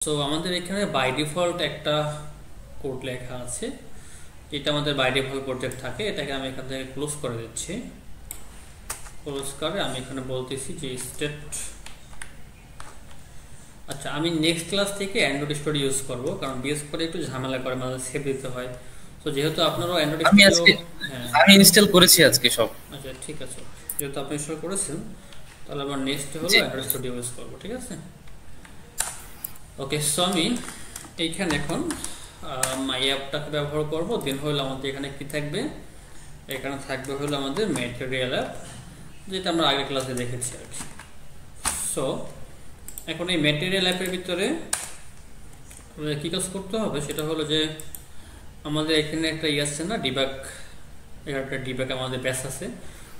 So আমাদের এখানে by default একটা কোড লেখা আছে, এটা আমাদের বাই ডিফল্ট প্রজেক্ট থাকে। এটাকে আমি এখান থেকে ক্লোজ করে দিচ্ছি। ক্লোজ করে আমি এখানে বলতেছি যে স্টেট। আচ্ছা, আমি নেক্সট ক্লাস থেকে অ্যান্ড্রয়েড স্টোরি ইউজ করব, কারণ বিএস করে একটু ঝামেলা করে, মানে সেভ দিতে হয়। তো যেহেতু আপনারও অ্যান্ড্রয়েড আমি স্টুডিও, আজকে হ্যাঁ আমি ইনস্টল করেছি আজকে সব। আচ্ছা ঠিক আছে, যেহেতু আপনি ইনস্টল করেছেন তাহলে আমার নেক্সট হলো জি অ্যান্ড্রয়েড স্টুডিও ইউজ করবো, ঠিক আছে। ওকে, সো আমি এইখানে এখন মাই অ্যাপটাকে ব্যবহার করব। দেন হলো আমাদের এখানে কি থাকবে, এখানে থাকবে হলো আমাদের ম্যাটেরিয়াল অ্যাপ, যেটা আমরা আগের ক্লাসে দেখেছি আর কি। সো এখন এই ম্যাটেরিয়াল অ্যাপের ভিতরে কী কাজ করতে হবে সেটা হলো যে আমাদের এখানে একটা ইয়ে আসছে না, ডিবাগ। এখানে একটা ডিবাগ আমাদের ব্যাস আছে,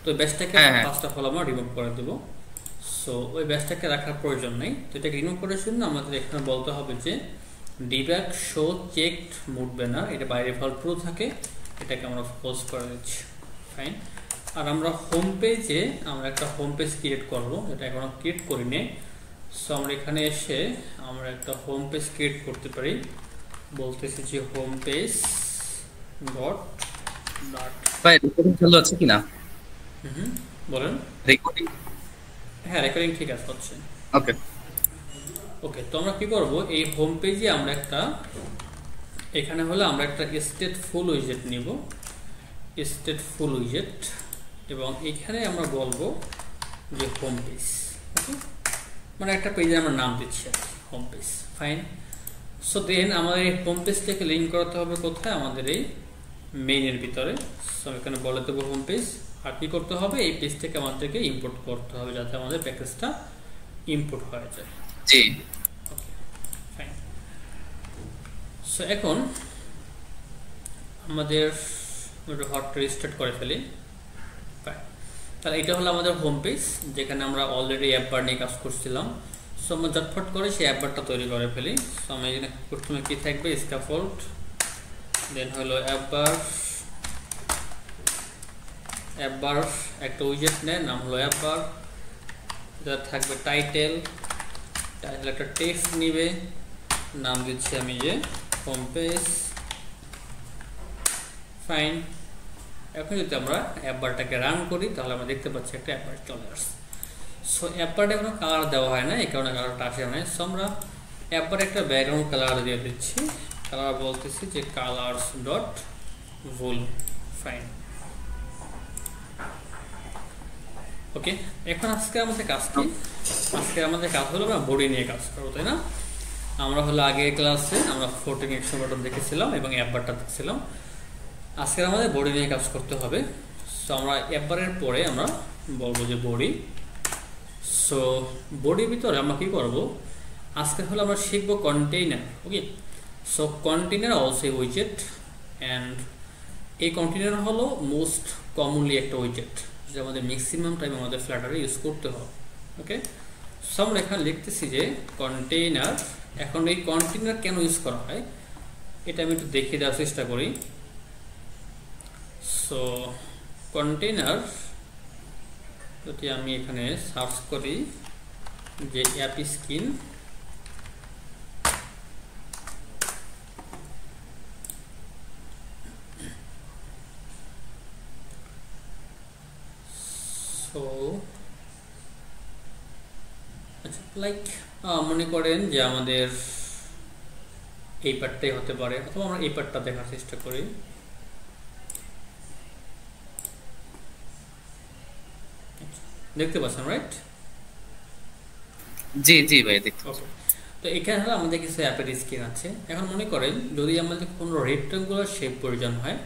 তো ব্যাসটাকে হ্যাঁ হ্যাঁ ফার্স্ট অফ অল আমরা রিমুভ করে দেবো। সো ওই ব্যাসটাকে রাখার প্রয়োজন নেই, তো এটাকে রিমুভ করার জন্য আমাদের এখানে বলতে হবে যে debug show checked mode banner, এটা বাই ডিফল্ট ট্রু থাকে, এটাকে আমরা ফলস করে দিচ্ছি। ফাইন। আর আমরা হোম পেজে আমরা একটা হোম পেজ ক্রিয়েট করবো, এটা এখনো ক্রিয়েট করিনি। সো আমরা এখানে এসে আমরা একটা হোম পেজ ক্রিয়েট করতে পারি। বলতেছি যে হোম পেজ ডট ডট। ভাই, রেকর্ডিং চালু আছে কিনা? হুম, বলেন। রেকর্ডিং। হ্যাঁ, রেকর্ডিং ঠিক আছে, হচ্ছে। ওকে। ওকে, তো আমরা কি করব, এই হোম পেজে আমরা একটা, এখানে হলে আমরা একটা স্টেট ফুল উইজেট নিব, স্টেট ফুল উইজেট, এবং এখানে আমরা বলবো যে হোম পেজ। ওকে, মানে একটা পেজে আমরা নাম দিচ্ছি আর কি, home page. Fine. So then আমাদের এই হোম পেজটাকে লিঙ্ক করাতে হবে কোথায়, আমাদের এই মেইনের ভিতরে। সো এখানে বলে দেবো হোম পেজ। আর কি করতে হবে, এই পেজটাকে আমাদেরকে ইম্পোর্ট করতে হবে যাতে আমাদের প্যাকেজটা ইম্পোর্ট হয়ে যায়। জি ওকে, ফাইন। সো এখন আমাদের হট রিস্টার্ট করে ফেলি। ফাইন। তাহলে এটা হলো আমাদের হোম পেজ, যেখানে আমরা অলরেডি অ্যাপ বার নিয়ে কাজ করছিলাম। সো আমরা ঝটফট করে সেই অ্যাপ বারটা তৈরি করে ফেলি। সো আমি এখানে প্রথমে কি থাকবে, স্ক্যাফোল্ড, দেন হলো অ্যাপ বার। অ্যাপ বার একটা উইজেট নেয়, নাম হলো অ্যাপ বার। এটা থাকবে টাইটেল, টাইটেল একটা টেক্সট নিবে, নাম দিচ্ছি আমি যে হোম পেজ। ফাইন। এখন যদি আমরা অ্যাপ বারটাকে রান করি তাহলে আমরা দেখতে পাচ্ছি একটা অ্যাপ বার চলে আসছে। সো অ্যাপ বারটা এখনো কালার দেওয়া হয় না, এই কারণে কালারটা আসে না। সো আমরা অ্যাপ বারে একটা ব্যাকগ্রাউন্ড কালার দিয়ে দিচ্ছি। কালার বলতেছি যে কালার্স ডট ভুল। ফাইন। ওকে, এখন আজকে আমাদের কাজ কি, আজকে আমাদের কাজ হলো আমরা বডি নিয়ে কাজ করবো, তাই না? আমরা হলো আগের ক্লাসে আমরা ফ্লোটিং এক্সট্রোভার্টর দেখেছিলাম এবং অ্যাপ বারটা দেখছিলাম। আজকে আমাদের বডি নিয়ে কাজ করতে হবে। সো আমরা অ্যাপ বারের পরে আমরা বলবো যে বডি। সো বডির ভিতরে আমরা কি করব, আজকে হলো আমরা শিখবো container. Okay, so container also উইজেট, অ্যান্ড এই কন্টেইনার হলো মোস্ট কমনলি একটা উইজেট, যেটা আমাদের ম্যাক্সিমাম টাইম আমাদের ফ্ল্যাটারে ইউজ করতে হবে। ওকে, সো আমরা এখানে লিখতেছি যে কন্টেইনার। এখন এই কন্টেইনার কেন ইউজ করা হয় এটা আমি একটু দেখিয়ে দেওয়ার চেষ্টা করি। সো কন্টেইনার যদি আমি এখানে সার্চ করি যে অ্যাপ স্ক্রিন, সো আচ্ছা, লাইক মনে করেন যে আমাদের এই পার্টটাই হতে পারে, অথবা আমরা এই পার্টটা দেখার চেষ্টা করি। দেখতে পাচ্ছেন, রাইট? জি জি ভাই, দেখতে ওকে, তো এখানে হলো আমাদের কিছু অ্যাপের স্ক্রিন আছে। এখন মনে করেন যদি আমাদের কোনো রেক্টাঙ্গুলার শেপ প্রয়োজন হয়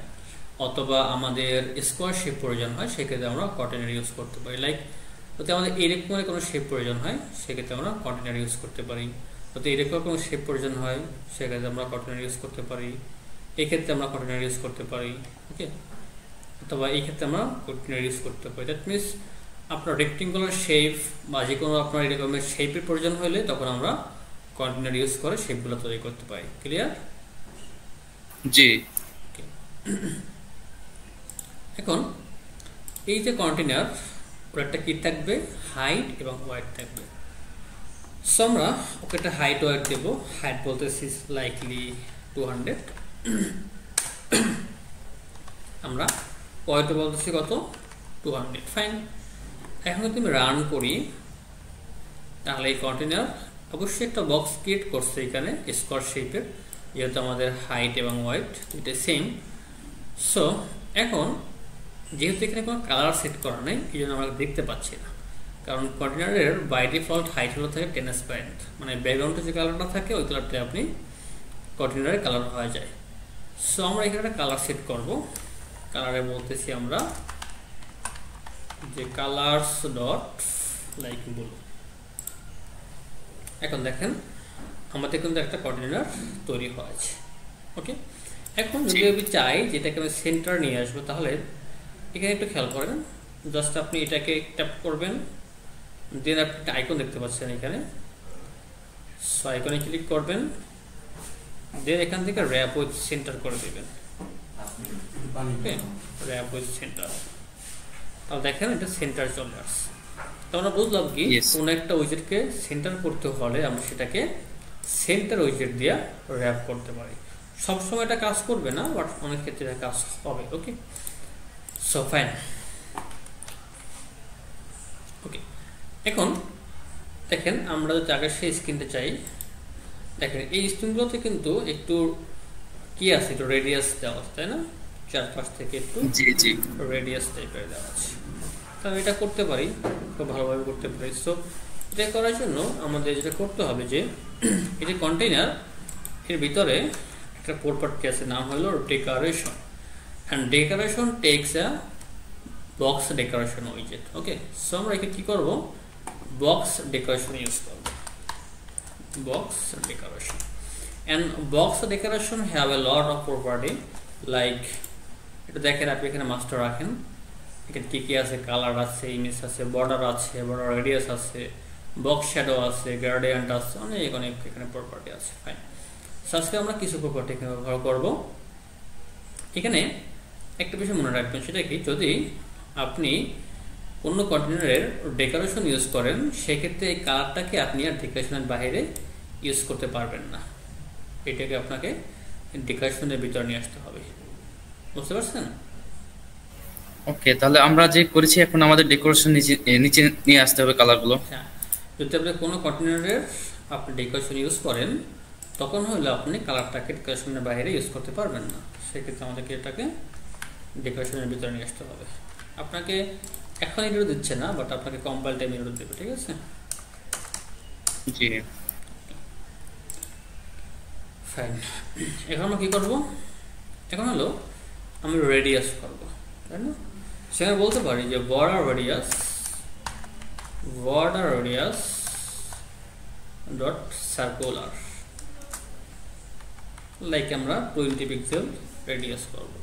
অথবা আমাদের স্কোয়ার শেপ প্রয়োজন হয়, সেক্ষেত্রে আমরা কন্টেনার ইউজ করতে পারি। লাইক যদি আমাদের এরকমের কোনো শেপ প্রয়োজন হয় সেক্ষেত্রে আমরা কন্টেনার ইউজ করতে পারি। যদি এরকম কোনো শেপ প্রয়োজন হয় সেক্ষেত্রে আমরা কন্টেনার ইউজ করতে পারি। এক্ষেত্রে আমরা কন্টেনার ইউজ করতে পারি। ওকে, অথবা এই ক্ষেত্রে আমরা কন্টেনার ইউজ করতে পারি। দ্যাট মিনস আপনার রেক্টেঙ্গুলার শেপ বা যে কোনো আপনার এরকমের শেপের প্রয়োজন হলে তখন আমরা কন্টেনার ইউজ করে শেপগুলো তৈরি করতে পারি। ক্লিয়ার? জি। এখন এই যে কন্টেনার, ওর একটা কি থাকবে, হাইট এবং ওয়েট থাকবে। সো আমরা ওকে একটা হাইট ওয়েট দেবো, হাইট বলতেছি লাইকলি 200, আমরা ওয়েটও বলতেছি কত 200। ফাইন, এখন যদি আমি রান করি তাহলে এই কন্টেনার অবশ্যই একটা বক্স ক্রিয়েট করছে এখানে স্কোয়ার শেপের, যেহেতু আমাদের হাইট এবং ওয়েট দুইটা সেম। সো এখন যেহেতু এখানে কোনো কালার সেট করা নেই, এই জন্য আমরা দেখতে পাচ্ছি না, কারণ কন্টেনারের বাই ডিফল্ট হাইট হলো থাকে ট্রান্সপারেন্ট, মানে ব্যাকগ্রাউন্ডে যে কালারটা থাকে ওই কালারটা আপনি কন্টেনারে কালার হয়ে যায়। সো আমরা এখানে একটা কালার সেট করব, কালারে বলতেছি আমরা যে কালারস ডট লাইক ব্লু। এখন দেখেন আমাদের কিন্তু একটা কন্টেনার তৈরি হয়েছে। ওকে, এখন যদি আমি চাই যেটাকে আমি সেন্টার নিয়ে আসবো, তাহলে এখানে একটু খেয়াল করেন, জাস্ট আপনি এটাকে ট্যাপ করবেন, দেন আপনি একটা আইকন দেখতে পাচ্ছেন এখানে, সো আইকনে ক্লিক করবেন, দেন এখান থেকে র্যাপ উইথ সেন্টার করে দেবেন। ওকে, র্যাপ উইথ সেন্টার, তাহলে দেখেন এটা সেন্টার চলে আসছে। তো আমরা বুঝলাম কি কোন একটা উইজেটকে সেন্টার করতে হলে আমরা সেটাকে সেন্টার উইজেট দিয়ে র্যাপ করতে পারি। সবসময় এটা কাজ করবে না, বাট অনেক ক্ষেত্রে এটা কাজ হবে। ওকে, সো ফাইন। ওকে, এখন দেখেন আমরা যদি আগে সেই স্ক্রিনটা চাই, দেখেন এই স্ক্রিনগুলোতে কিন্তু একটু কি আছে, একটু রেডিয়াস দেওয়া আছে, তাই না? চারপাশ থেকে একটু রেডিয়াস টাইপের দেওয়া আছে। তো আমি এটা করতে পারি, খুব ভালোভাবে করতে পারি। সো এটা করার জন্য আমাদের যেটা করতে হবে যে এই যে কন্টেইনার এর ভিতরে একটা প্রপার্টি আছে, নাম হলো decoration, and decoration takes a box decoration উইজেট। ওকে, সো আমরা এখানে কি করব, বক্স ডেকোরেশন ইউজ করব, box decoration. And box decoration have a lot of property, like এটা দেখেন আপনি এখানে মাস্টার রাখেন, এখানে কি কি আছে, কালার আছে, ইমেজ আছে, বর্ডার আছে, বর্ডার রেডিয়াস আছে, বক্স শ্যাডো আছে, গ্রেডিয়েন্ট আছে, অনেক অনেক এখানে প্রপার্টি আছে। ফাইন, আজকে আমরা কিছু প্রপার্টি এখানে ব্যবহার করব। এখানে একটা বিষয় মনে রাখবেন, সেটা কি, যদি আপনি অন্য কন্টেনারের ডেকোরেশন ইউজ করেন, সেক্ষেত্রে এই কালারটাকে আপনি আর ডেকোরেশনের বাইরে ইউজ করতে পারবেন না, এটাকে আপনাকে ডেকোরেশনের ভিতরে নিয়ে আসতে হবে। বুঝতে পারছেন? ওকে, তাহলে আমরা যে করেছি এখন আমাদের ডেকোরেশন নিচে নিয়ে আসতে হবে কালারগুলো। হ্যাঁ, যদি আপনি কোনো কন্টেনারের আপনি ডেকোরেশন ইউজ করেন, তখন হলে আপনি কালারটাকে ডেকোরেশনের বাইরে ইউজ করতে পারবেন না, সেক্ষেত্রে আমাদেরকে এটাকে ডেকোরেশনের ভিতরে নিয়ে আসতে হবে। আপনাকে এখন এগুলো দিচ্ছে না, বাট আপনাকে কম্পাইল টাইম এগুলো দেবে। ঠিক আছে, জি ফাইন। এখন আমরা কি করব, এখন হলো আমি রেডিয়াস করব, তাই না? সেখানে বলতে পারি যে border radius dot circular, like আমরা 20 পিক্সেল রেডিয়াস করব।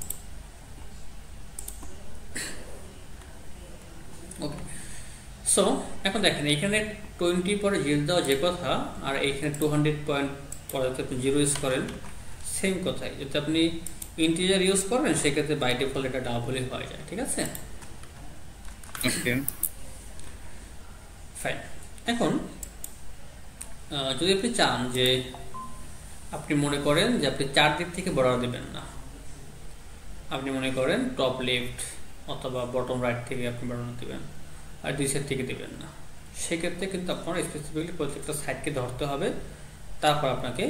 ওকে, সো এখন দেখেন এখানে 20 পরে 0 দেওয়া যে কথা, আর এইখানে 200 পয়েন্ট পরে যদি আপনি 0 ইউজ করেন, সেম কথাই। যদি আপনি ইন্টিজার ইউজ করেন, সেক্ষেত্রে বাই ডিফল্ট এটা ডাবলই হয়ে যায়। ঠিক আছে, ওকে ফাইন। এখন যদি আপনি চান যে আপনি মনে করেন যে আপনি চারদিক থেকে বর্ডার দেবেন না, আপনি মনে করেন টপ লেফট অথবা বটম রাইট থেকে আপনি বর্ডার দেবেন, আর দুই সাইড থেকে দেবেন না, সেক্ষেত্রে কিন্তু আপনার স্পেসিফিকলি প্রত্যেকটা সাইডকে ধরতে হবে, তারপর আপনাকে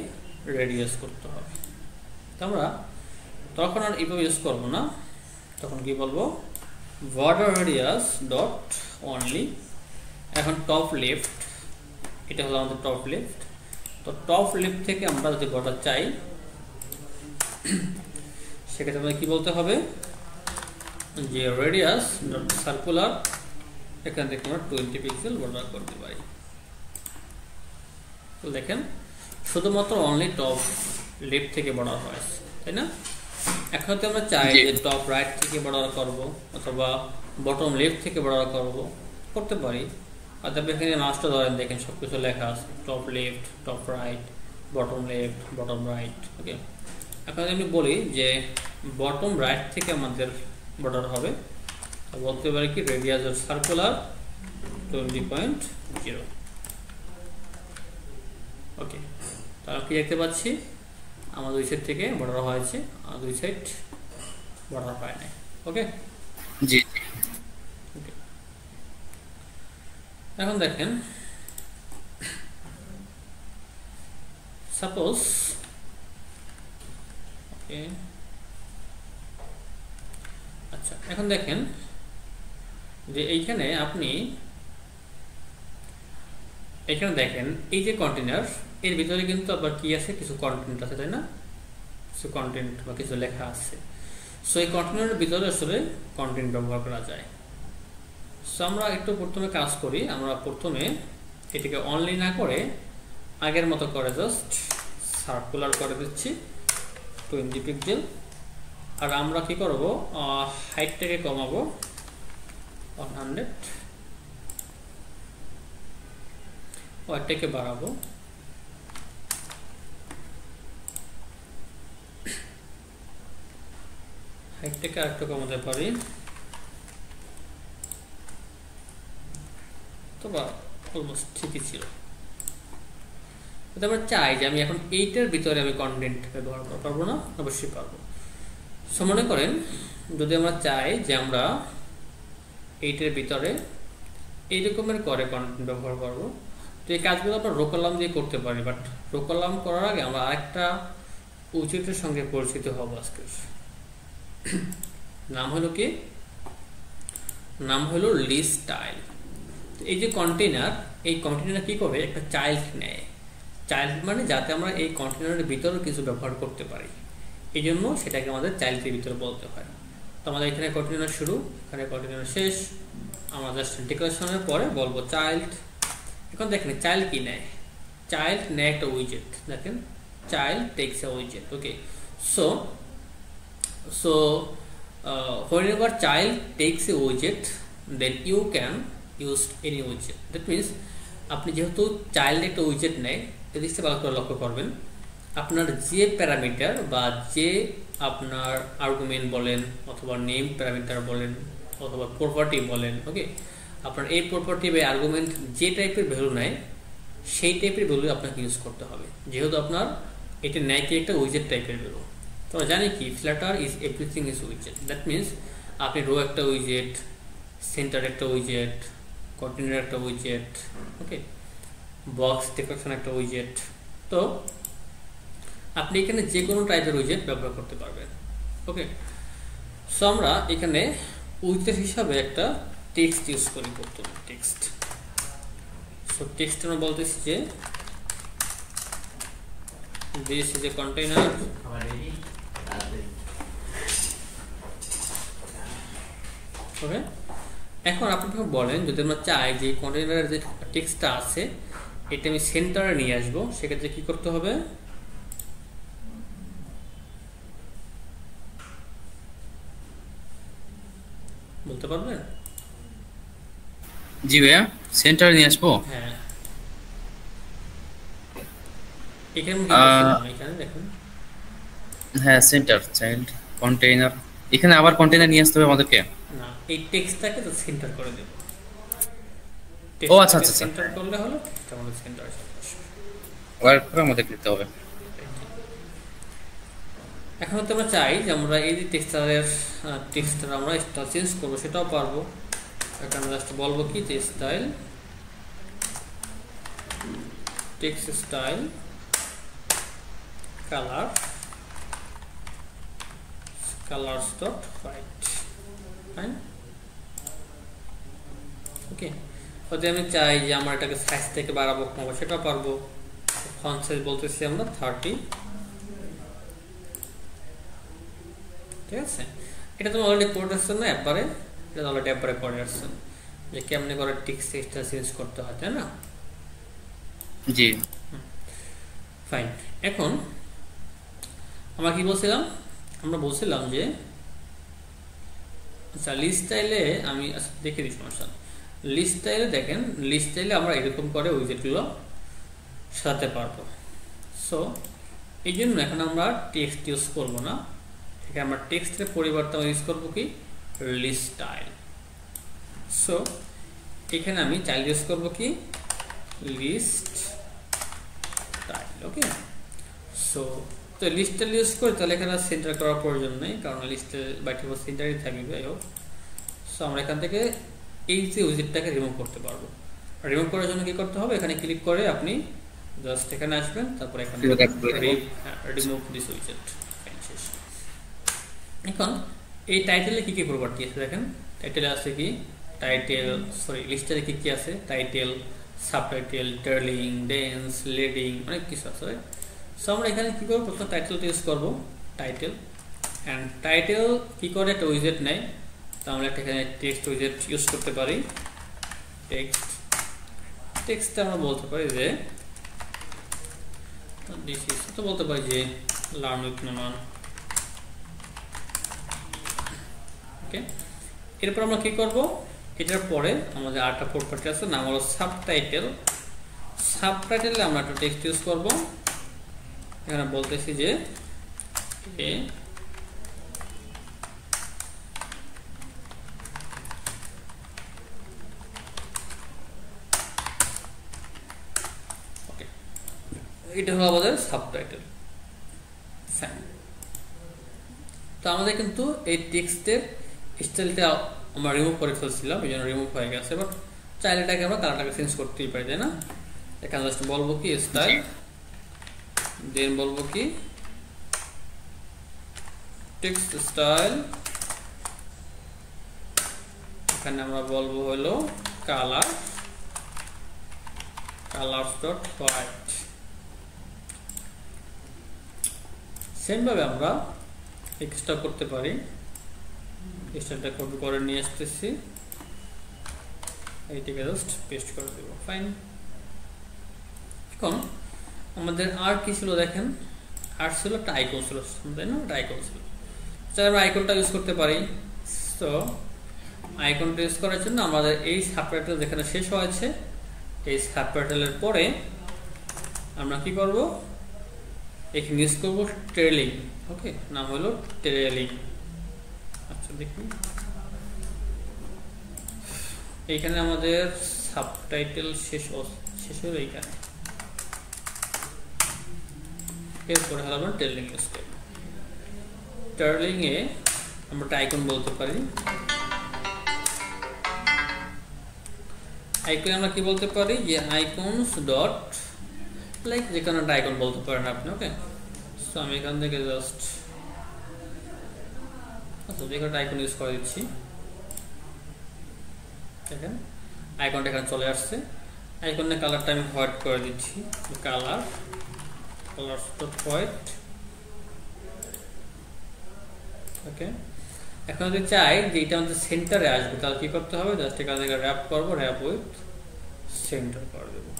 রেডিয়াস করতে হবে। তো আমরা তখন আর এইভাবে ইউজ করবো না, তখন কি বলবো, বর্ডার রেডিয়াস ডট অনলি। এখন টপ লেফট, এটা হলো আমাদের টপ লেফট। তো টপ লেফট থেকে আমরা যদি বর্ডার চাই, সেক্ষেত্রে আমাদের কি বলতে হবে, যে রেডিয়াস ডট সার্কুলার, এখান থেকে আমরা 20 পিক্সেল বর্ডার করতে পারি। তো দেখেন শুধুমাত্র অনলি টপ লেফট থেকে বর্ডার হয়, তাই না? এখন যদি আমরা চাই যে টপ রাইট থেকে বর্ডার করব অথবা বটম লেফট থেকে বর্ডার করতে পারি। অর্থাৎ এখানে মাস্টার ধরেন, দেখেন সবকিছু লেখা আছে, top left, top right, bottom left, bottom right. Okay, এখন আমি বলি যে বটম রাইট থেকে আমাদের বর্ডার হবে, বলতে পারি কি রেডিয়াস অফ সার্কুলার 20.0। ওকে, তাহলে কি দেখতে পাচ্ছি আমার দুই সাইড থেকে বর্ডার হয়েছে আর দুই সাইড বর্ডার পায় নাই। ওকে জি ওকে, এখন দেখেন সাপোজ ওকে, আচ্ছা এখন দেখেন যে এইখানে আপনি এখানে দেখেন এই যে কন্টেনার এর ভিতরে কিন্তু আবার কি আছে, কিছু কন্টেন্ট আছে তাই না, কিছু কন্টেন্ট বা কিছু লেখা আছে। সো এই কন্টেনারের ভিতরে আসলে কন্টেন্ট ব্যবহার করা যায়। সো আমরা একটু প্রথমে কাজ করি, আমরা প্রথমে এটাকে অনলি না করে আগের মতো করে জাস্ট সার্কুলার করে দিচ্ছি 20 পিক্সেল। আর আমরা কি করব, হাইটটাকে কমাবো 100, ওয়াইডটাকে বাড়াবো, হাইটটাকে আরেকটু কমাতে পারি, তো বা অলমোস্ট ঠিকই ছিল। আমরা চাই যে আমি এখন এইটার ভিতরে আমি কন্টেন্ট ব্যবহার করতে পারবো না, অবশ্যই পারবো। সো মনে করেন যদি আমরা চাই যে আমরা এইটার ভিতরে এই রকমের করে কন্টেন্ট ব্যবহার করবো, তো এই কাজগুলো আমরা রো কলাম দিয়ে করতে পারি। বাট রো কলাম করার আগে আমরা আরেকটা উইজেটের সঙ্গে পরিচিত হব আজকে। নাম হলো কি, নাম হলো লিস্ট স্টাইল। এই যে কন্টেনার, এই কন্টেনার কি করবে, একটা চাইল্ড নেয়। চাইল্ড মানে যাতে আমরা এই কন্টেনারের ভিতরে কিছু ব্যবহার করতে পারি, এই জন্য সেটাকে আমাদের চাইল্ডের ভিতরে বলতে হয়। তো আমাদের এখানে কন্টেনার শুরু, এখানে কন্টেনার শেষ, আমরা জাস্ট ডেকোরেশনের পরে বলবো চাইল্ড। এখন দেখেন চাইল্ড কি নেয়, চাইল্ড নেয় একটা উইজেট। দেখেন child tax A উইজেট। Okay, so whenever child takes a widget then you can use any widget. That means আপনি যেহেতু চাইল্ড একটা উইজেট নেয়, জিনিসটা ভালো করে লক্ষ্য করবেন, আপনার যে প্যারামিটার বা যে আপনার আর্গুমেন্ট বলেন অথবা নেম প্যারামিটার বলেন অথবা প্রপার্টি বলেন, ওকে, আপনার এই প্রপার্টি বা আর্গুমেন্ট যে টাইপের ভ্যালু নেয় সেই টাইপের ভ্যালু আপনাকে ইউজ করতে হবে। যেহেতু আপনার এটা নেয় কি একটা উইজেট টাইপের ভ্যালু, তো জানি কি ফ্ল্যাটার ইজ এভরিথিং ইজ উইজেট। দ্যাট মিনস আপনি রো একটা উইজেট, সেন্টার একটা উইজেট, কন্টেনার একটা উইজেট, ওকে, বক্স ডেকোরেশন একটা উইজেট, তো আপনি এখানে যে কোনো টাইপের উইজেট ব্যবহার করতে পারবেন। ওকে, সো আমরা এখানে উইজেট হিসাবে একটা টেক্সট ইউজ করি প্রথমে, টেক্সট। সো টেক্সট আমরা বলতেছি যে this is a container ওকে। এখন আপনি বলেন যদি আমরা চাই যে কন্টেনারের যে টেক্সটটা আছে এটা আমি সেন্টারে নিয়ে আসবো, সেক্ষেত্রে কি করতে হবে, বলতে পারবেন? জি ভাইয়া, সেন্টারে নিয়ে আসবো। হ্যাঁ, এখানে এখানে দেখুন, হ্যাঁ সেন্টার চাইল্ড কন্টেইনার, এখানে আবার কন্টেইনার নিয়ে আসতে হবে আমাদেরকে। না, এই টেক্সটটাকে তো সেন্টার করে দেব। ও আচ্ছা আচ্ছা, সেন্টার করলে হলো টেক্সটটা আমাদের সেন্টারে চলে আসবে। ওয়ার্ক করে আমাদের নিতে হবে। এখন তো আমরা চাই যে আমরা এই যে টেক্সটার আমরা স্টাইল চেঞ্জ করবো, সেটাও পারবো। এখানে জাস্ট বলবো কি যে style text style colors dot white, fine. Okay, যদি আমি চাই যে আমরা এটাকে সাইজ থেকে বাড়াবো কমাবো, সেটাও পারবো। ফন্ট সাইজ বলতেছি আমরা 30, ঠিক আছে। এটা তো অলরেডি করে আসছেন না একবারে, এটা অলরেডি একবারে করে আসছেন যে কেমনে করে টেক্সটটা চেঞ্জ করতে হয়, তাই না? জি ফাইন। এখন আমরা কি বলছিলাম, আমরা বলছিলাম যে আচ্ছা লিস্ট স্টাইলে আমি দেখে দিই সমস্যা। লিস্ট স্টাইলে দেখেন, লিস্ট স্টাইলে আমরা এরকম করে উইজেটগুলো সাজাতে পারবো। সো এই জন্য এখন আমরা টেক্সট ইউজ করবো না, এখানে আমরা টেক্সটের পরিবর্তে ইউজ করবো কি লিস্ট স্টাইল। সো এখানে আমি চাইল্ড ইউজ করবো কি লিস্ট স্টাইল। ওকে। সো তো লিস্টটা ইউজ করে তাহলে এখানে সেন্টার করার প্রয়োজন নেই, কারণ লিস্টে বাইট সেন্টারই থাকবে। যাই হোক, সো আমরা এখান থেকে এই যে উইজেটটাকে রিমুভ করতে পারবো। রিমুভ করার জন্য কি করতে হবে, এখানে ক্লিক করে আপনি জাস্ট এখানে আসবেন, তারপর এখানে রিমুভ দিস উইজেট। শেষ। এখন এই টাইটেলে কি কি প্রপার্টি আছে দেখেন। টাইটেলে আছে কি টাইটেল, সরি লিস্টে কি কি আছে, টাইটেল, সাবটাইটেল, টার্লিং, ডেন্স, লিডিং, অনেক কিছু আছে। সো আমরা এখানে কি করবো, প্রথম টাইটেলটা ইউজ করবো, টাইটেল। অ্যান্ড টাইটেল কি করে একটা উইজেট নেয়, তো আমরা একটা এখানে টেক্সট উইজেট ইউজ করতে পারি। টেক্সটে আমরা বলতে পারি যে দিস ইজ, তো বলতে পারি যে লার্ন উইথ নোমান। ওকে, এরপর আমরা কি করব, এটার পরে আমাদের আরেকটা প্রপার্টি আছে, নাম হলো সাবটাইটেল। সাবটাইটেলে আমরা একটা টেক্সট ইউজ করব। এখানে বলতেছি যে এটা হলো আমাদের সাবটাইটেল। তো আমাদের কিন্তু এই টেক্সটের স্টাইলটা আমরা রিমুভ করে ফেলছিলাম, এই জন্য রিমুভ হয়ে গেছে। বাট চাইলে এটাকে আমরা কালারটাকে চেঞ্জ করতেই পারি, তাই না? এখানে জাস্ট বলবো কি স্টাইল, দেন বলবো কি টেক্সট স্টাইল, এখানে আমরা বলবো হলো colour, colours dot white. Same ভাবে আমরা এক্সট্রা করতে পারি, স্টাইলটা কপি করে নিয়ে আসতেছি, এইটাকে জাস্ট পেস্ট করে দেবো। ফাইন। এখন আমাদের আর কি ছিল দেখেন, আর ছিল একটা আইকন ছিল, তাই না? একটা আইকন ছিল, আমরা আইকনটা ইউজ করতে পারি। তো আইকনটা ইউজ করার জন্য আমাদের এই সাবটাইটেল যেখানে শেষ হয়েছে, এই সাবটাইটেলের পরে আমরা কি করব, এখানে ইউজ করবো ট্রেলিং। ওকে, নাম হলো ট্রেলিং। আচ্ছা দেখুন, এইখানে আমাদের সাবটাইটেল শেষ হলো এইখানে, এরপরে হলো আমরা ট্রেলিং ইউজ করব। ট্রেলিং এ আমরা একটা আইকন বলতে পারি। আইকন আমরা কি বলতে পারি, যে আইকনস ডট, লাইক যে কোনো একটা আইকন বলতে পারেন আপনি। ওকে, সো আমি এখান থেকে জাস্ট যে কোনো আইকন ইউজ করে দিচ্ছি। দেখেন আইকনটা এখানে চলে আসছে। আইকনের কালারটা আমি হোয়াইট করে দিচ্ছি, কালার ডট হোয়াইট। ওকে, এখন যদি চাই যে এটা আমাদের সেন্টারে আসবে, তাহলে কি করতে হবে, জাস্ট এখান থেকে র্যাপ করবো, র্যাপ উইথ সেন্টার করে দেবো।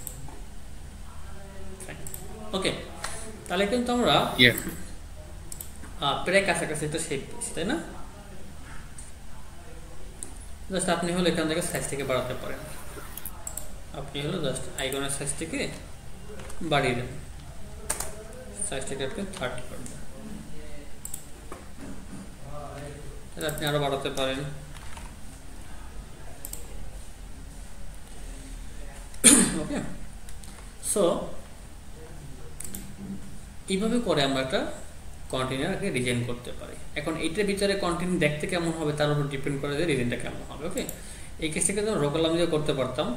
ওকে, তাহলে কিন্তু আমরা প্রায় কাছাকাছি একটা শেপ দিচ্ছি, তাই না? জাস্ট আপনি হলো এখান থেকে সাইজ থেকে বাড়াতে পারেন। আপনি হলো জাস্ট আইকনের সাইজ থেকে বাড়িয়ে দেন, সাইজটাকে আপনি 30 করে দেন, তাহলে আপনি আরো বাড়াতে পারেন। ওকে, সো এইভাবে করে আমরা একটা কন্টেইনারকে ডিজাইন করতে পারি। এখন এইটার ভিতরে কন্টেইনার দেখতে কেমন হবে তার উপর ডিপেন্ড করে যে ডিজাইনটা কেমন হবে। ওকে, এই কেসটাকে তো রোকলাম দিয়ে করতে পারতাম,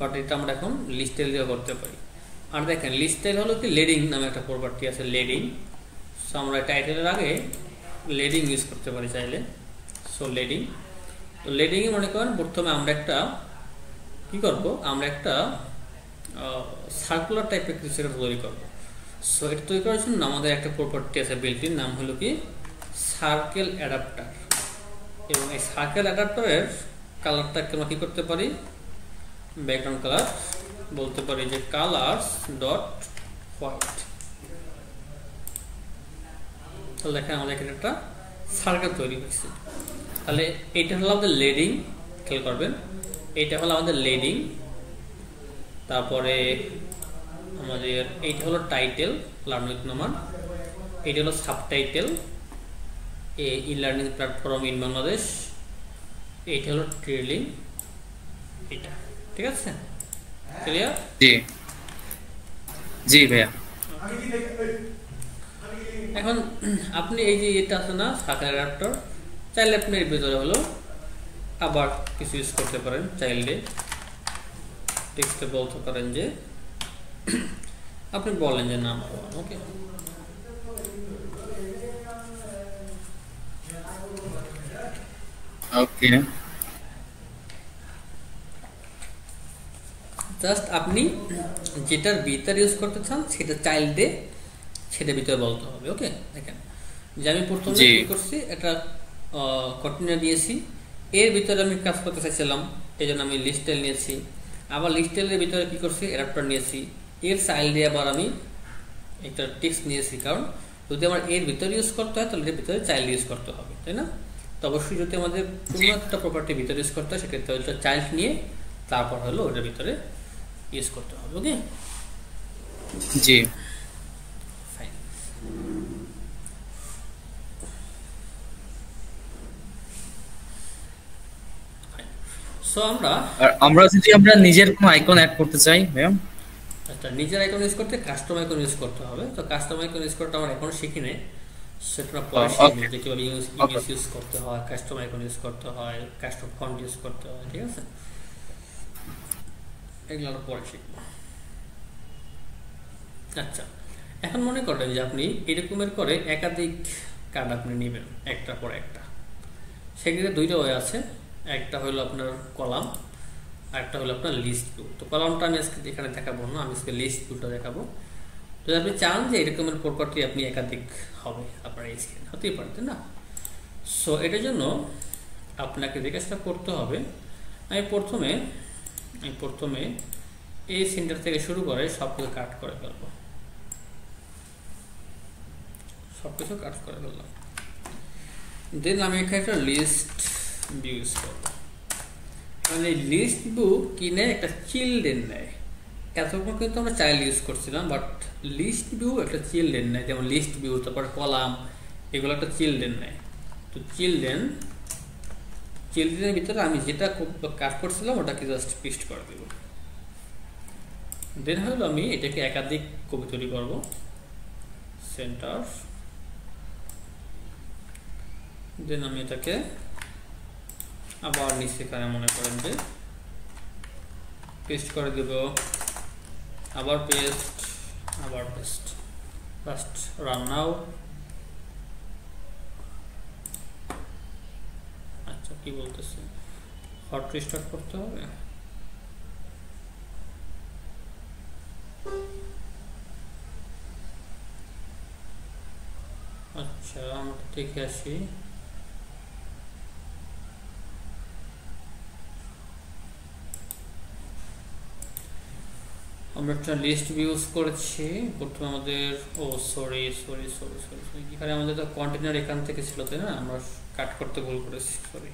বাট এটা আমরা এখন লিস্টেল দিয়ে করতে পারি। আর দেখেন লিস্টেল হলো কি লেডিং নামে একটা প্রপার্টি আছে, লেডিং। সো আমরা টাইটেলের আগে লেডিং ইউজ করতে পারি চাইলে। সো লেডিং, তো লেডিংয়ে মনে করেন প্রথমে আমরা একটা কি করব, আমরা একটা সার্কুলার টাইপের কিছু একটা তৈরি করবো। সো এটা তৈরি করার জন্য আমাদের একটা প্রপার্টি আছে বিল্ট-ইন, নাম হলো কি সার্কেল অ্যাডাপ্টার। এবং এই সার্কেল অ্যাডাপ্টারের কালারটাকে আমরা কি করতে পারি, ব্যাকগ্রাউন্ড কালার বলতে পারি যে কালারস ডট হোয়াইট। তাহলে দেখেন আমাদের এখানে একটা সার্কেল তৈরি হয়েছে। তাহলে এইটা হলো আমাদের লেডিং, খেয়াল করবেন এইটা হলো আমাদের লেডিং। তারপরে আমাদের এইটা হলো টাইটেল, লার্ন উইথ নোমান। এইটা হলো subtitle, e learning platform in Bangladesh. এইটা হলো ট্রেলিং, এটা ঠিক আছে, ক্লিয়ার? জি জি ভাইয়া। এখন আপনি এই যে এটা আছে না সার্কেল অ্যাডাপ্টার, চাইলে আপনি এর ভিতরে হলো আবার কিছু ইউজ করতে পারেন। চাইলে টেক্সটে বলতে পারেন যে আপনি বলেন যে নাম্বার 1, ওকে। ওকে, জাস্ট আপনি যেটার ভিতর ইউজ করতে চান সেটা চাইল্ডে সেটা ভিতরে বলতে হবে, ওকে। দেখেন যে আমি প্রথমে কি করছি, একটা কন্টেনার দিয়েছি, এর ভিতরে আমি কাজ করতে চাইছিলাম, এই জন্য আমি লিস্টেল নিয়েছি। আবার লিস্টেলের ভিতরে কি করছি, অ্যাডাপ্টার নিয়েছি, এর চাইল্ডে আবার আমি একটা টেক্সট নিয়েছি, কারণ যদি আমার এর ভিতরে ইউজ করতে হয় তাহলে এর ভিতরে চাইল্ড ইউজ করতে হবে, তাই না? তো অবশ্যই যদি আমাদের কোনো একটা প্রপার্টি ভিতরে ইউজ করতে হয় সেক্ষেত্রে ওইটা চাইল্ড নিয়ে তারপর হলো ওটার ভিতরে ইউজ করতে হবে, ওকে। জি, ফাইন। সো আমরা যদি নিজের কোনো আইকন অ্যাড করতে চাই ম্যাম, আচ্ছা, নিজের আইকন ইউজ করতে কাস্টম আইকন ইউজ করতে হবে। তো কাস্টম আইকন ইউজ করতে আমরা এখনো শিখি নাই, সেটা পরে শিখবো যে কিভাবে ইমেজ ইউজ করতে হয়, কাস্টম আইকন ইউজ করতে হয়, কাস্টম ফন্ট ইউজ করতে হয়, ঠিক আছে? এগুলো পরে শিখবো। আচ্ছা, এখন মনে করেন যে আপনি এরকমের করে একাধিক কার্ড আপনি নেবেন একটার পর একটা। সেক্ষেত্রে দুইটা ওয়ে আছে, একটা হলো আপনার কলাম আর একটা হলো আপনার লিস্ট ভিউ। তো কলামটা আমি আজকে এখানে দেখাবো না, আমি আজকে লিস্ট ভিউটা দেখাবো। যদি আপনি চান যে এরকমের প্রপার্টি আপনি একাধিক হবে আপনার এই স্ক্রিন, হতেই পারে, তাই না? সো এটার জন্য আপনাকে যে কাজটা করতে হবে, আমি প্রথমে এই সেন্টার থেকে শুরু করে সবকিছু কাট করে ফেলবো, সবকিছু কাট করে ফেললাম। দেন আমি এখানে একটা লিস্ট ভিউ ইউজ করবো। মানে লিস্ট ভিউ কিনে একটা চিলড্রেন নেয়। এতক্ষণ কিন্তু আমরা চাইল্ড ইউজ করছিলাম, বাট লিস্ট ভিউ একটা চিলড্রেন নেয়, যেমন লিস্ট ভিউ, তারপর কলাম, এগুলো একটা চিলড্রেন নেয়। তো চিলড্রেনের ভিতরে আমি যেটা কাট করছিলাম ওটাকে জাস্ট পেস্ট করে দেব। দেন হলো আমি এটাকে একাধিক কপি তৈরি করবো, সেন্টার। দেন আমি এটাকে আবার নিচে এখানে মনে করেন যে পেস্ট করে দেব, আবার পেস্ট, আবার পেস্ট, জাস্ট রান নাও। আচ্ছা, কি বলতেছে, হট রিস্টার্ট করতে হবে। আচ্ছা, আমরা দেখে আসি। আমরা একটা লিস্ট ইউজ করেছি প্রথমে আমাদের, সরি, এখানে আমাদের তো কন্টেনার এখান থেকে ছিল, তাই না? আমরা কাট করতে ভুল করেছি, সরি।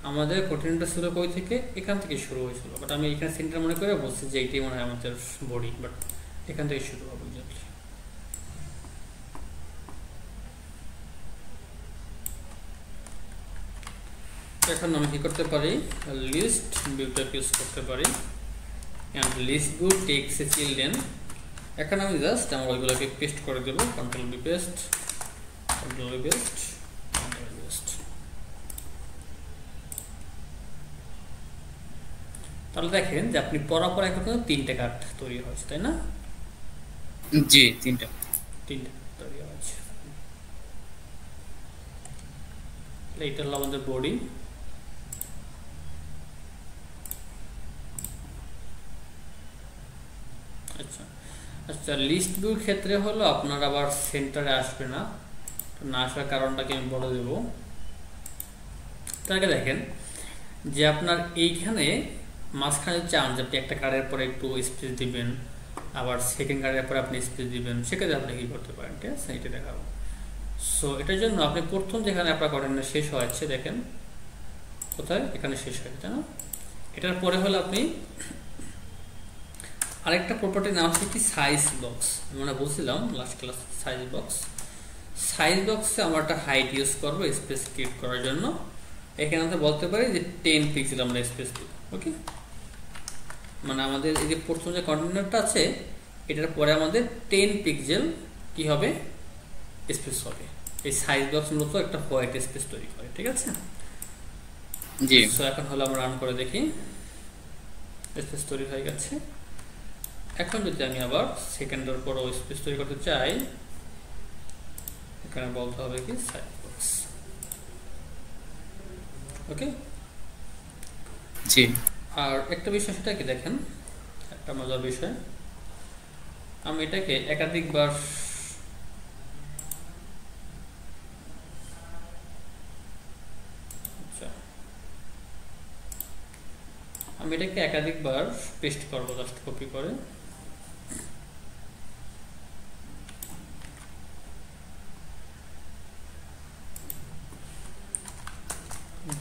আমাদের কন্টেনারটা ছিল কই থেকে, এখান থেকে শুরু হয়েছিল, বাট আমি এখানে সেন্টার মনে করে বলছি যে এইটাই মনে হয় আমাদের বডি, বাট এখান থেকে শুরু হবে। এখন আমি কি করতে পারি, লিস্ট ভিউটা ইউজ করতে পারি, and list view takes a children. এখন আমি জাস্ট আমার ওইগুলোকে পেস্ট করে দেব, control V paste, control V paste, control V paste. তাহলে দেখেন যে আপনি পরপর এখন তিনটে কার্ড তৈরি হয়েছে, তাই না? জি, তিনটা তৈরি হয়েছে। এইটা হলো আমাদের বডি। আচ্ছা, লিস্ট ভিউর ক্ষেত্রে হলো আপনার আবার সেন্টারে আসবে না, না আসার কারণটাকে আমি বলে দেব। তার আগে দেখেন যে আপনার এইখানে মাঝখানে চান যে আপনি একটা কার্ডের পরে একটু স্পেস দিবেন, আবার সেকেন্ড কার্ডের পরে আপনি স্পেস দিবেন, সেক্ষেত্রে আপনি কি করতে পারেন, ঠিক আছে? এটা দেখাবো। সো এটার জন্য আপনি প্রথম যেখানে আপনার কন্টেনার শেষ হয়েছে, দেখেন কোথায়, এখানে শেষ হয়েছে, তাই না? এটার পরে হলো আপনি আরেকটা প্রপার্টির নাম হচ্ছে কি সাইজ বক্স। আমরা বলছিলাম লাস্ট ক্লাস সাইজ বক্সে আমরা একটা হাইট ইউজ করবো স্পেস ক্রিয়েট করার জন্য। এখানে আমরা বলতে পারি যে 10 পিক্সেল আমরা স্পেস দিব। ওকে, মানে আমাদের এই যে প্রথম যে কন্টেনারটা আছে এটার পরে আমাদের 10 পিক্সেল কি হবে, স্পেস হবে। এই সাইজ বক্স মূলত একটা হোয়াইট স্পেস তৈরি করে, ঠিক আছে। জি। সো এখন হলো আমরা রান করে দেখি, স্পেস তৈরি হয়ে গেছে। এখন যদি আমি আবার সেকেন্ডের পরও স্পেস তৈরি করতে চাই, এখানে বলতে হবে কি সাইজ বক্স। ওকে, জি। আর একটা বিষয় সেটা কি দেখেন, একটা মজার বিষয়, আমি এটাকে একাধিকবার পেস্ট করবো, জাস্ট কপি করে।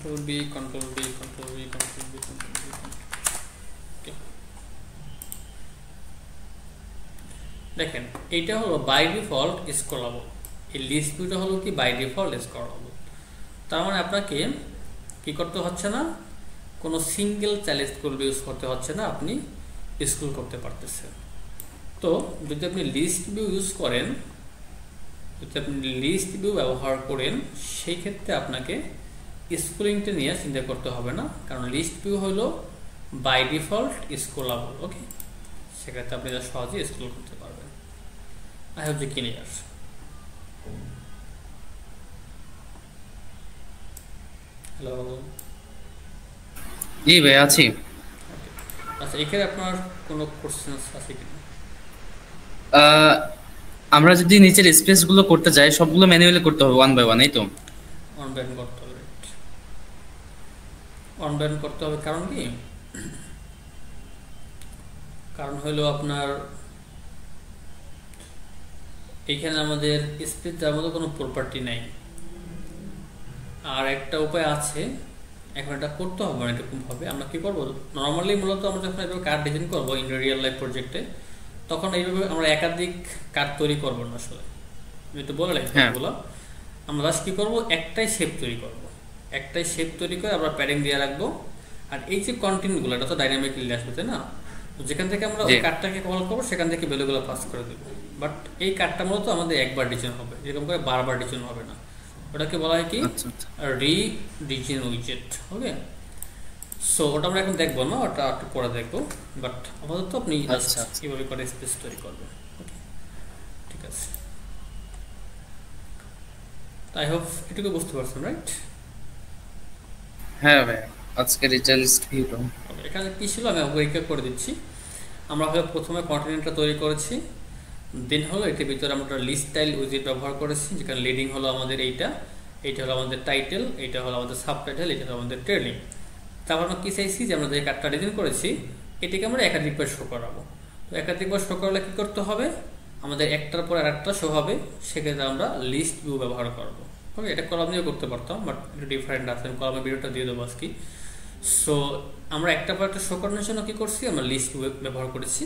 Control B, Control B, Control B, Control B, Control B, okay. দেখেন এইটা হলো বাই ডিফল্ট স্ক্রলেবল, এই লিস্ট ভিউটা হলো কি বাই ডিফল্ট স্ক্রলেবল। তার মানে আপনাকে কি করতে হচ্ছে না, কোনো সিঙ্গেল চাইল্ড স্ক্রল ইউজ করতে হচ্ছে না, আপনি স্ক্রল করতে পারতেছেন। তো যদি আপনি লিস্ট ভিউ ইউজ করেন, যদি আপনি লিস্ট ভিউ ব্যবহার করেন, সেই ক্ষেত্রে আপনাকে স্ক্রলিংটা নিয়ে চিন্তা করতে হবে না, কারণ লিস্ট ভিউ হলো বাই ডিফল্ট স্ক্রলেবল। ওকে, সেক্ষেত্রে আপনি যা সহজেই স্ক্রল করতে পারবেন। আই হোপ যে ক্লিয়ার। হ্যালো, জি ভাই আছি। আচ্ছা, এখানে আপনার কোনো কোশ্চেন আছে কিনা? আমরা যদি নিচের স্পেস গুলো করতে যাই, সবগুলো ম্যানুয়ালি করতে হবে ওয়ান বাই ওয়ান, এই তো? অন ব্যান করতে হবে, অন ব্যান করতে হবে। কারণ কি, কারণ হলো আপনার এইখানে আমাদের স্পেস দেওয়ার মতো কোনো প্রপার্টি নাই। আর একটা উপায় আছে, এখন এটা করতে হবে না এরকমভাবে। আমরা কি করবো, নর্মালি মূলত আমরা যখন এইভাবে কার্ড ডিজাইন করবো ইন রিয়েল লাইফ প্রজেক্টে, তখন এইভাবে আমরা একাধিক কার্ড তৈরি করবো না আসলে, যেটা বলে এগুলো আমরা জাস্ট কি করবো, একটাই শেপ তৈরি করবো, একটাই শেপ তৈরি করে আমরা প্যাডিং দিয়ে রাখবো। আর এই যে কন্টেন্টগুলো, এটা তো ডাইনামিক্যালি আসবে, তাই না? যেখান থেকে আমরা ওই কার্ডটাকে কল করবো সেখান থেকে ভ্যালুগুলো পাস করে দেবো। বাট এই কার্ডটা মূলত আমাদের একবার ডিজাইন হবে, এরকম করে বারবার ডিজাইন হবে না। ওটাকে বলা হয় কি রিডিজাইন উইজেট। ওকে, সো ওটা আমরা এখন দেখবো না, ওটা একটু পরে দেখবো। বাট আপাতত আপনি এইভাবে করে স্পেস তৈরি করবেন। ওকে, ঠিক আছে। আই হোপ এটুকু বুঝতে পারছেন, রাইট? হ্যাঁ ভাই, আজকে রিজাল্ট ভিউটা এখানে কি ছিল আমি রিক্যাপ করে দিচ্ছি। আমরা হলো প্রথমে কন্টেন্টটা তৈরি করেছি, দেন হলো এটির ভিতরে আমরা লিস্ট স্টাইল উইজেট ব্যবহার করেছি, যেখানে লিডিং হলো আমাদের এইটা হলো আমাদের টাইটেল, এইটা হলো আমাদের সাবটাইটেল, এটা হলো আমাদের ট্রেলিং। তারপর আমরা কি চাইছি যে আমরা যে কার্ডটা ডিজাইন করেছি এটাকে আমরা একাধিকবার শো করাবো। তো একাধিকবার শো করালে কি করতে হবে, আমাদের একটার পর আরেকটা শো হবে, সেক্ষেত্রে আমরা লিস্ট ভিউ ব্যবহার করবো। ওকে, এটা কলাম দিয়েও করতে পারতাম, বাট একটু ডিফারেন্ট আছে, কলামের ভিডিওটা দিয়ে দেবো আজকে। সো আমরা একটা পর একটা শো করানোর জন্য কি করছি, আমরা লিস্ট ব্যবহার করেছি।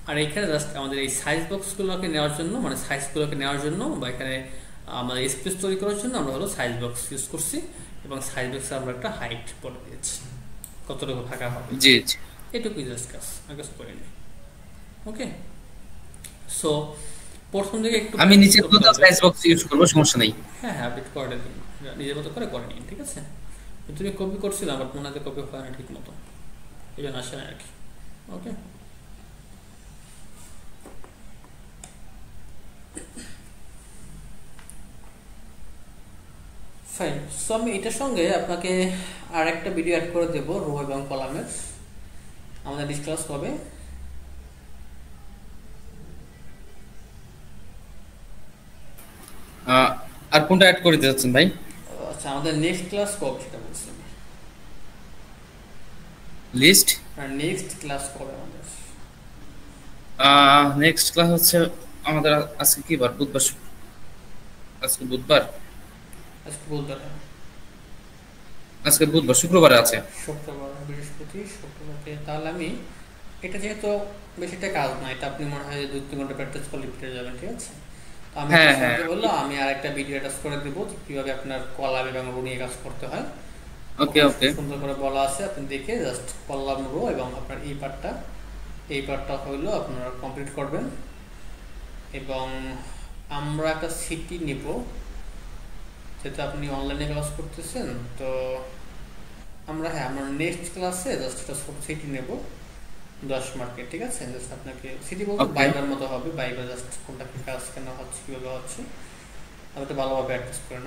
আর এখানে জাস্ট আমাদের এই সাইজ বক্সগুলোকে নেওয়ার জন্য, মানে সাইজগুলোকে নেওয়ার জন্য, বা এখানে আমাদের স্পেস তৈরি করার জন্য আমরা হলো সাইজ বক্স ইউজ করছি, এবং সাইজ বক্সে আমরা একটা হাইট বলে দিয়েছি, কতটুকু ফাঁকা হবে। জি জি, এটুকুই জাস্ট কাজ, আর কিছু করিনি। ওকে, সো প্রথম দিকে একটু আমি নিচে দুটো সাইজ বক্স ইউজ করব, সমস্যা নেই। হ্যাঁ হ্যাঁ, আপডেট করে দিন, নিজের মতো করে নিন, ঠিক আছে। তুমি কপি করছিলাম, বাট মনে হয় কপি হয় না ঠিক মতো, এই জন্য আসে না আর কি। ওকে, ফাইন। সো আমি এটার সঙ্গে আপনাকে আর একটা ভিডিও অ্যাড করে দেবো, রো এবং কলামের, আমাদের ডিসকাস হবে। আর কোনটা অ্যাড করে দিতে চাচ্ছেন ভাই? আচ্ছা, আমাদের নেক্সট ক্লাস কবে সেটা বলছি। লিস্ট আর নেক্সট ক্লাস কবে আমাদের? নেক্সট ক্লাস হচ্ছে আমাদের আজকে কি বার? বুধবার। আজকে বুধবার, আজকে বুধবার, আজকে বুধবার, শুক্রবারে আছে। শুক্রবার, বৃহস্পতি, শুক্রবারকে। তাহলে আমি এটা যেহেতু বেশিটা কাজ না, এটা আপনি মনে হয় 2-3 ঘন্টা প্র্যাকটিস করলে পেরে যাবেন, ঠিক আছে। তো আমি বললাম আমি আর একটা ভিডিও অ্যাটাচ করে দেবো কিভাবে আপনার কলাম এবং রো নিয়ে কাজ করতে হয়। ওকে ওখানে ওকে সুন্দর করে বলা আছে, আপনি দেখে জাস্ট কলাম রো এবং আপনার এই পার্টটা হইলো আপনারা কমপ্লিট করবেন। এবং আমরা একটা সিটি নিব, যেহেতু আপনি অনলাইনে ক্লাস করতেছেন। তো আমরা নেক্সট ক্লাসে জাস্ট একটা সিটি নেব 10 মার্কের, ঠিক আছে? জাস্ট আপনাকে সিটি বলতে ওকে বাইবার মতো হবে, বাইবার জাস্ট কোনটা কি কাজ কেন হচ্ছে, কীভাবে হচ্ছে, আপনি ভালোভাবে প্র্যাকটিস করে নেব।